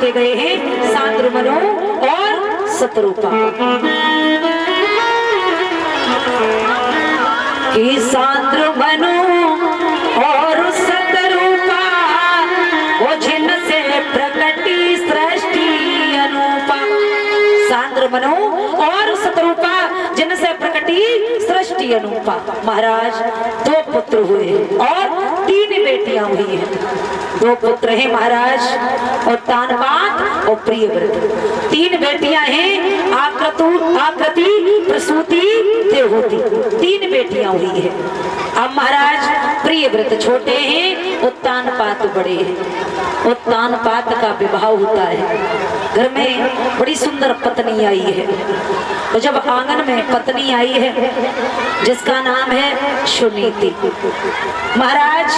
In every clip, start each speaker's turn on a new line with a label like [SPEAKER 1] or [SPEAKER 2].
[SPEAKER 1] के गए हैं सांद्रमनु और सतरूपा कि सांद्रमनु और सतरूपा वो जिनसे प्रकटी सृष्टि अनुपा। सांद्रमनु और सतरूपा जिनसे प्रकटी सृष्टि अनुपा। महाराज दो पुत्र हुए और 3 बेटियां हुई हैं। 2 पुत्र हैं महाराज और तानपात और प्रियव्रत। 3 बेटियां हैं आकृति प्रसूति देवहूति। 3 बेटियां हुई है। अब महाराज प्रियव्रत छोटे हैं और तानपात बड़े हैं। और तानपात का विवाह होता है। घर में बड़ी सुंदर पत्नी आई है। तो जब आंगन में पत्नी आई है जिसका नाम है सुनीति, महाराज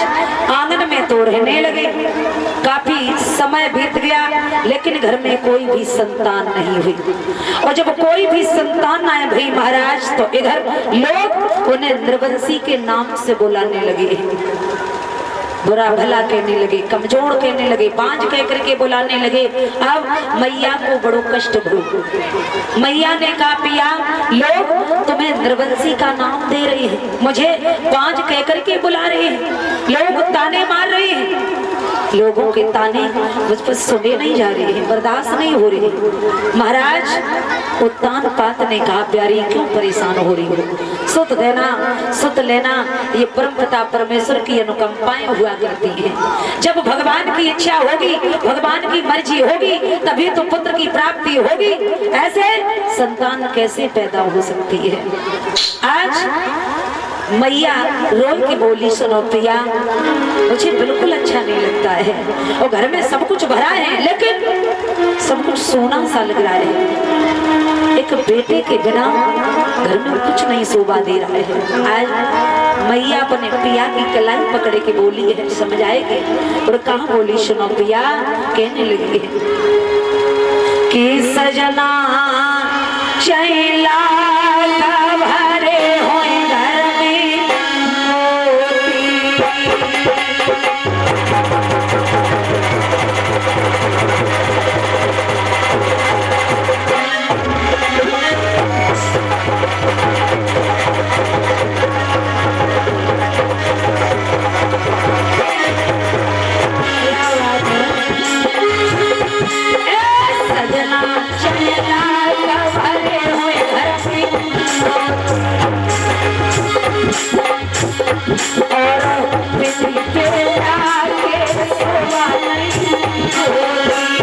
[SPEAKER 1] आंगन में तो रहने लगे। काफी समय बीत गया लेकिन घर में कोई भी संतान नहीं हुई। और जब कोई भी संतान आए भाई महाराज तो इधर लोग उन्हें नृवंशी के नाम से बुलाने लगे। बुरा भला कहने लगे, कमजोर कहने लगे, बांझ कह करके बुलाने लगे। अब मैया को बड़ो कष्ट भोग। मैया ने कहा पिया लोग तुम्हें नृवंशी का नाम दे रहे हैं, मुझे बांझ कह करके बुला रहे हैं, लोग ताने मार रहे हैं। लोगों के ताने मुझ पर सुने नहीं जा रहे हैं, बर्दाश्त नहीं हो रहे। महाराज उत्तानपात ने कहा प्यारी क्यों परेशान हो रही हो, सुत देना सुत लेना, ये परमपिता परमेश्वर की अनुकंपाएं हुआ करती हैं। जब भगवान की इच्छा होगी, भगवान की मर्जी होगी तभी तो पुत्र की प्राप्ति होगी। ऐसे संतान कैसे पैदा हो सकती है। आज मैया रोई की बोली सुनो पिया मुझे बिल्कुल अच्छा नहीं लगता है। और घर में सब कुछ भरा है लेकिन सब कुछ सोना सा लग रहा है। एक बेटे के बिना घर में कुछ नहीं शोभा दे रहा है। आज मैया अपने पिया की कलाई पकड़े के बोली है, समझ आएगी। और कहाँ बोली सुनो पिया, कहने लगी है कि सजना चैला भरे होए घर में सजना चैला भरे होए घर में और बेटी के आगे शोभा नहीं होगी।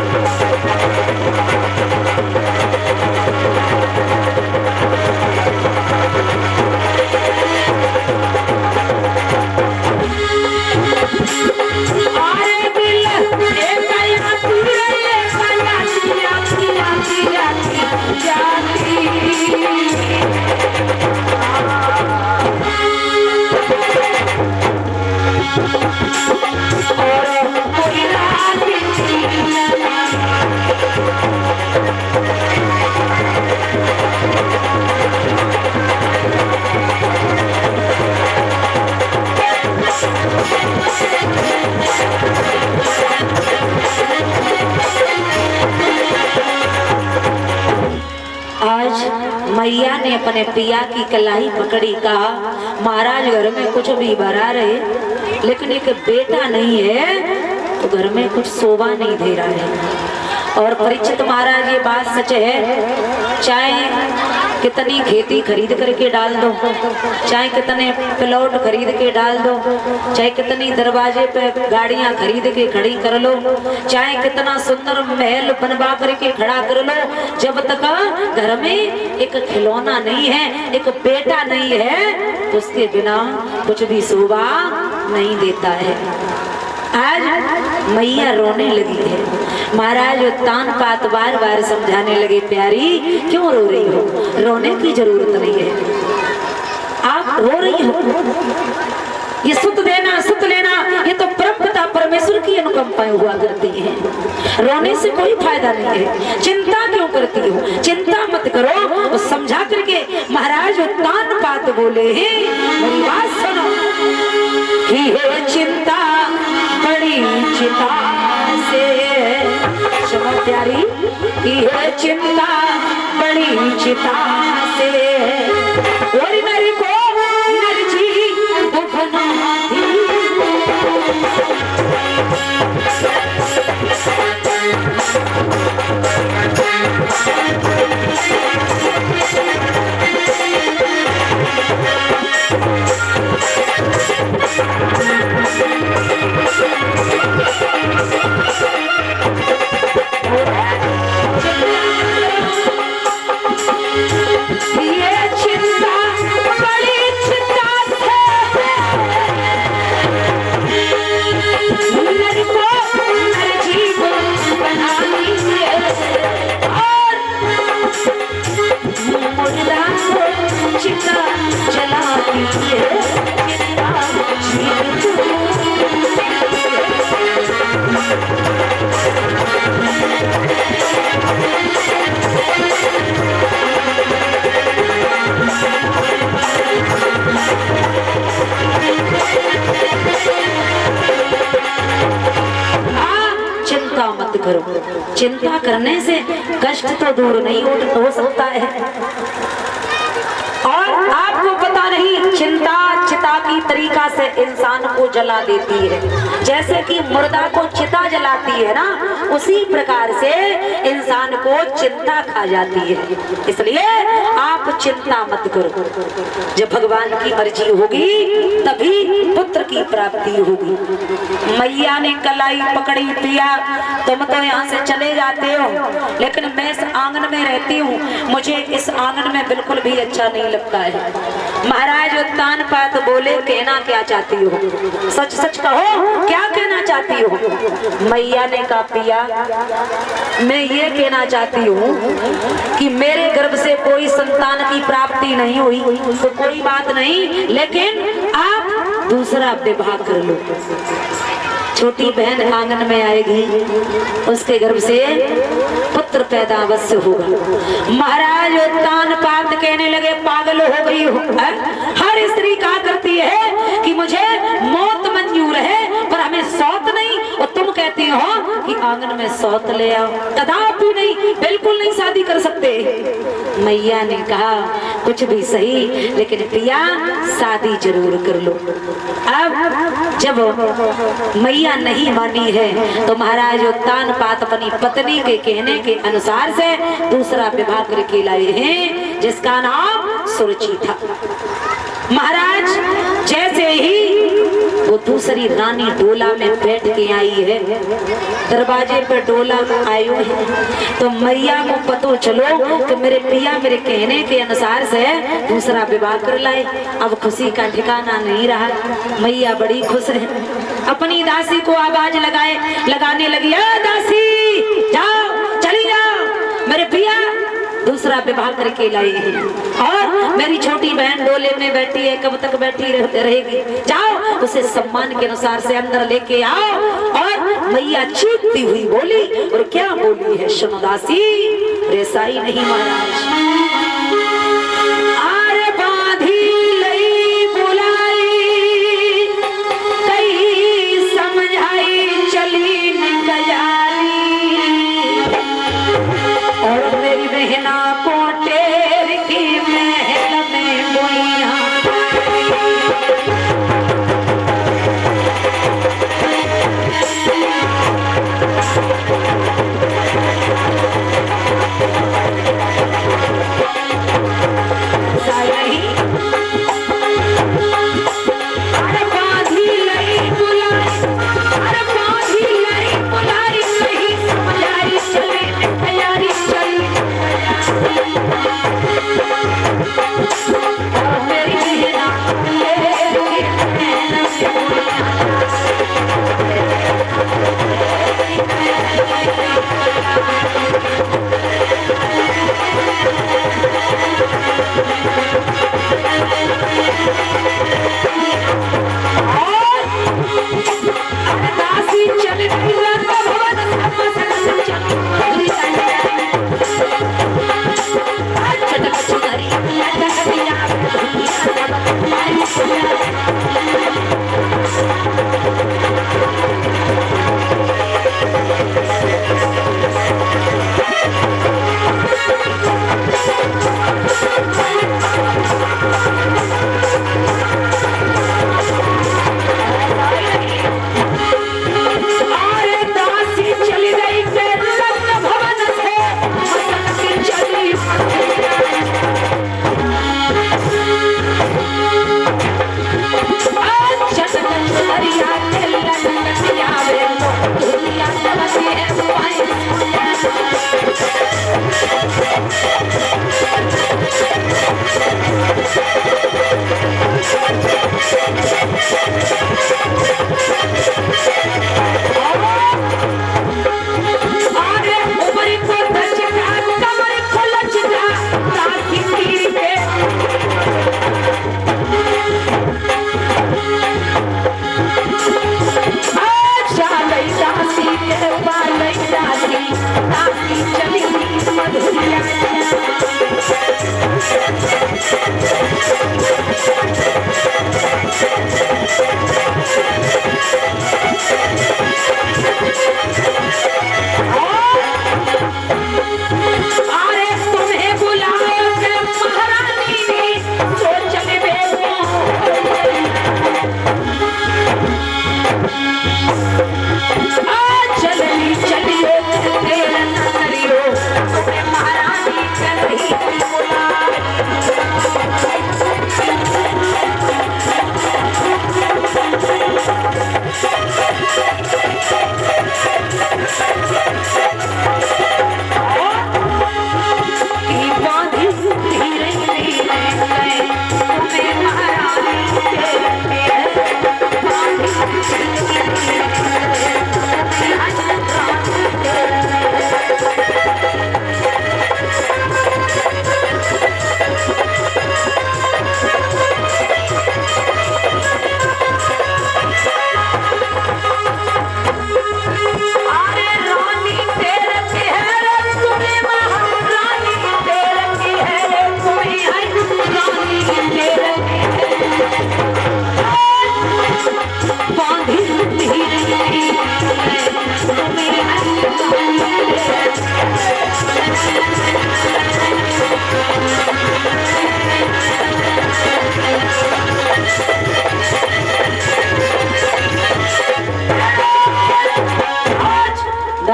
[SPEAKER 1] मैया ने अपने पिया की कलाई पकड़ी, कहा महाराज घर में कुछ भी भरा रहे लेकिन एक बेटा नहीं है तो घर में कुछ शोभा नहीं दे रहा है। और परीक्षित महाराज ये बात सच है, चाहे कितनी खेती खरीद करके डाल दो, चाहे कितने प्लॉट खरीद के डाल दो, चाहे कितनी दरवाजे पे गाड़ियां खरीद के खड़ी कर लो, चाहे कितना सुंदर महल बनवा करके खड़ा कर लो, जब तक घर में एक खिलौना नहीं है, एक बेटा नहीं है तो उसके बिना कुछ भी शोभा नहीं देता है। आज मैया रोने लगी है। महाराज तानपात बार बार समझाने लगे प्यारी क्यों रो रही हो, रोने की जरूरत नहीं है, आप रो रही हो, ये सुत देना सुत लेना ये तो परमपिता परमेश्वर की अनुकंपाएं हुआ करती हैं। रोने से कोई फायदा नहीं है, चिंता क्यों करती हो, चिंता मत करो। समझा करके महाराज तानपात बोले हैं मेरी बात सुनो कि हे चिंता बड़ी चिता से प्यारी ये चिंता बड़ी चिता से और मेरे को नरजी दुखना थी। चिंता करने से कष्ट तो दूर नहीं हो सकता है। और आपको पता नहीं चिंता चिता की तरीका से इंसान को जला देती है, जैसे कि मुर्दा को चिता जलाती है ना, उसी प्रकार से इंसान को चिंता खा जाती है। इसलिए आप चिंता मत करो, जब भगवान की मर्जी होगी तभी पुत्र की प्राप्ति होगी। मैया ने कलाई पकड़ी पिया, तुम तो यहाँ से चले जाते हो, लेकिन मैं इस आंगन में रहती हूँ, मुझे इस आंगन में बिल्कुल भी अच्छा नहीं लगता है। महाराज उत्तान पात बोले, कहना क्या चाहती हो, सच सच कहो, क्या कहना चाहती हो। मैया ने कहा पिया, मैं ये कहना चाहती हूँ कि मेरे गर्भ से कोई संतान की प्राप्ति नहीं हुई तो कोई बात नहीं, लेकिन आप दूसरा विवाह कर लो। छोटी बहन आंगन में आएगी, उसके गर्भ से पुत्र पैदा अवश्य होगा। महाराज उत्तान पात कहने लगे, पागल हो गई हो, हर स्त्री कहा करती है कि मुझे मौत मंजूर है पर हमें सौत नहीं, और तुम कहती हो कि आंगन में सौत ले आओ। कदापि नहीं, बिल्कुल नहीं शादी कर सकते। मैया ने कहा कुछ भी सही, लेकिन पिया शादी जरूर कर लो। अब जब मैया नहीं मानी है तो महाराज उत्तान पात अपनी पत्नी के कहने के अनुसार से दूसरा विवाह करके लाए हैं, जिसका नाम सुरुचि था। महाराज जैसे ही वो दूसरी रानी डोला में बैठ के आई है, दरवाजे पर डोला आयो है, तो मैया को पतो चलो कि मेरे पिया मेरे कहने के अनुसार से दूसरा विवाह कर लाए। अब खुशी का ठिकाना नहीं रहा, मैया बड़ी खुश है, अपनी दासी को आवाज लगाने लगी, दासी जाओ, चली जाओ, मेरे पिया दूसरा विवाह करके लाई है, और मेरी छोटी बहन डोले में बैठी है, कब तक बैठी रहेगी, जाओ उसे सम्मान के अनुसार से अंदर लेके आओ। और मैया चीखती हुई बोली, और क्या बोली है सुनो दासी, रेसाई नहीं महाराज,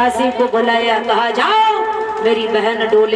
[SPEAKER 1] दासी को बुलाया, कहा जाओ मेरी बहन डोले